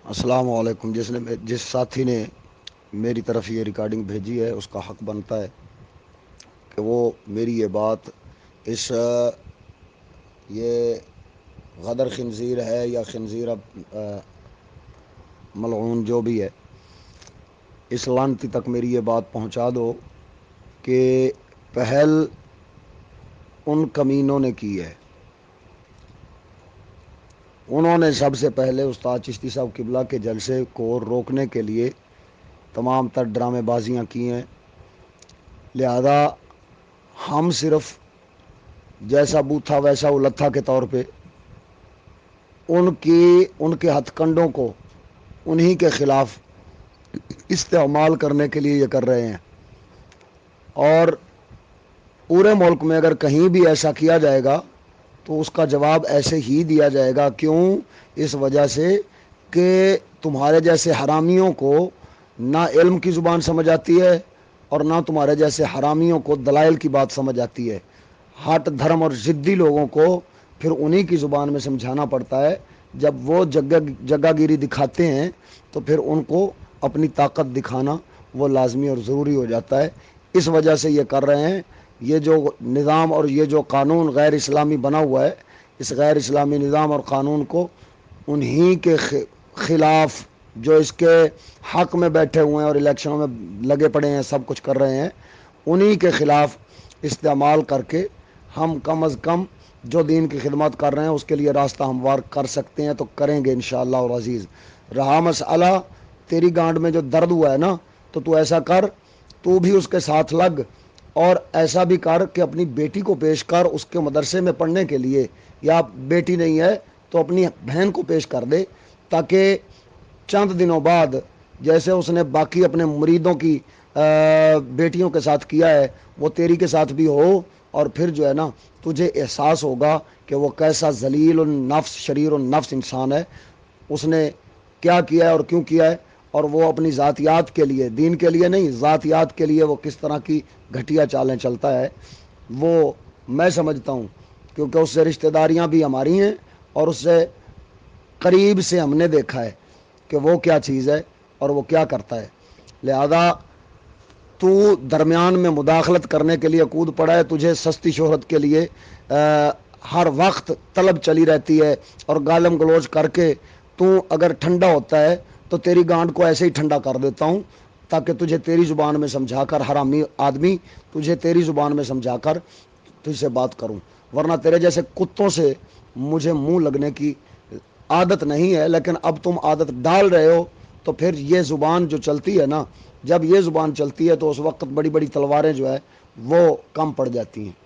السلام علیکم۔ جس ساتھی نے میری طرف یہ ریکارڈنگ بھیجی ہے اس کا حق بنتا ہے کہ وہ میری یہ بات اس یہ غدر خنزیر ہے یا خنزیر ملعون جو بھی ہے، اس لعنتی تک میری یہ بات پہنچا دو کہ پہل ان کمینوں نے کی ہے۔ انہوں نے سب سے پہلے استاد چشتی صاحب قبلہ کے جلسے کو روکنے کے لیے تمام تر ڈرامے بازیاں کی ہیں، لہذا ہم صرف جیسا بوتھا ویسا التھا کے طور پہ ان کے ہتھ کنڈوں کو انہی کے خلاف استعمال کرنے کے لیے یہ کر رہے ہیں، اور پورے ملک میں اگر کہیں بھی ایسا کیا جائے گا تو اس کا جواب ایسے ہی دیا جائے گا۔ کیوں؟ اس وجہ سے کہ تمہارے جیسے حرامیوں کو نہ علم کی زبان سمجھ آتی ہے اور نہ تمہارے جیسے حرامیوں کو دلائل کی بات سمجھ آتی ہے۔ ہٹ دھرم اور ضدی لوگوں کو پھر انہی کی زبان میں سمجھانا پڑتا ہے۔ جب وہ جگہ گیری دکھاتے ہیں تو پھر ان کو اپنی طاقت دکھانا وہ لازمی اور ضروری ہو جاتا ہے۔ اس وجہ سے یہ کر رہے ہیں۔ یہ جو نظام اور یہ جو قانون غیر اسلامی بنا ہوا ہے، اس غیر اسلامی نظام اور قانون کو انہی کے خلاف جو اس کے حق میں بیٹھے ہوئے ہیں اور الیکشنوں میں لگے پڑے ہیں، سب کچھ کر رہے ہیں، انہی کے خلاف استعمال کر کے ہم کم از کم جو دین کی خدمت کر رہے ہیں اس کے لیے راستہ ہموار کر سکتے ہیں تو کریں گے انشاءاللہ اور عزیز۔ رہا مسئلہ تیری گانڈ میں جو درد ہوا ہے نا، تو ایسا کر، تو بھی اس کے ساتھ لگ، اور ایسا بھی کر کہ اپنی بیٹی کو پیش کر اس کے مدرسے میں پڑھنے کے لیے، یا بیٹی نہیں ہے تو اپنی بہن کو پیش کر دے، تاکہ چند دنوں بعد جیسے اس نے باقی اپنے مریدوں کی بیٹیوں کے ساتھ کیا ہے وہ تیری کے ساتھ بھی ہو، اور پھر جو ہے نا تجھے احساس ہوگا کہ وہ کیسا ذلیل النفس شریر النفس انسان ہے، اس نے کیا کیا ہے اور کیوں کیا ہے، اور وہ اپنی ذاتیات کے لیے، دین کے لیے نہیں، ذاتیات کے لیے وہ کس طرح کی گھٹیا چالیں چلتا ہے، وہ میں سمجھتا ہوں، کیونکہ اس سے رشتہ داریاں بھی ہماری ہیں اور اس سے قریب سے ہم نے دیکھا ہے کہ وہ کیا چیز ہے اور وہ کیا کرتا ہے۔ لہذا تو درمیان میں مداخلت کرنے کے لیے کود پڑا ہے، تجھے سستی شہرت کے لیے ہر وقت طلب چلی رہتی ہے، اور گالم گلوچ کر کے تو اگر ٹھنڈا ہوتا ہے تو تیری گانڈ کو ایسے ہی ٹھنڈا کر دیتا ہوں، تاکہ تجھے تیری زبان میں سمجھا کر، حرامی آدمی تجھے تیری زبان میں سمجھا کر تجھ سے بات کروں، ورنہ تیرے جیسے کتوں سے مجھے منہ لگنے کی عادت نہیں ہے، لیکن اب تم عادت ڈال رہے ہو تو پھر یہ زبان جو چلتی ہے نا، جب یہ زبان چلتی ہے تو اس وقت بڑی بڑی تلواریں جو ہے وہ کم پڑ جاتی ہیں۔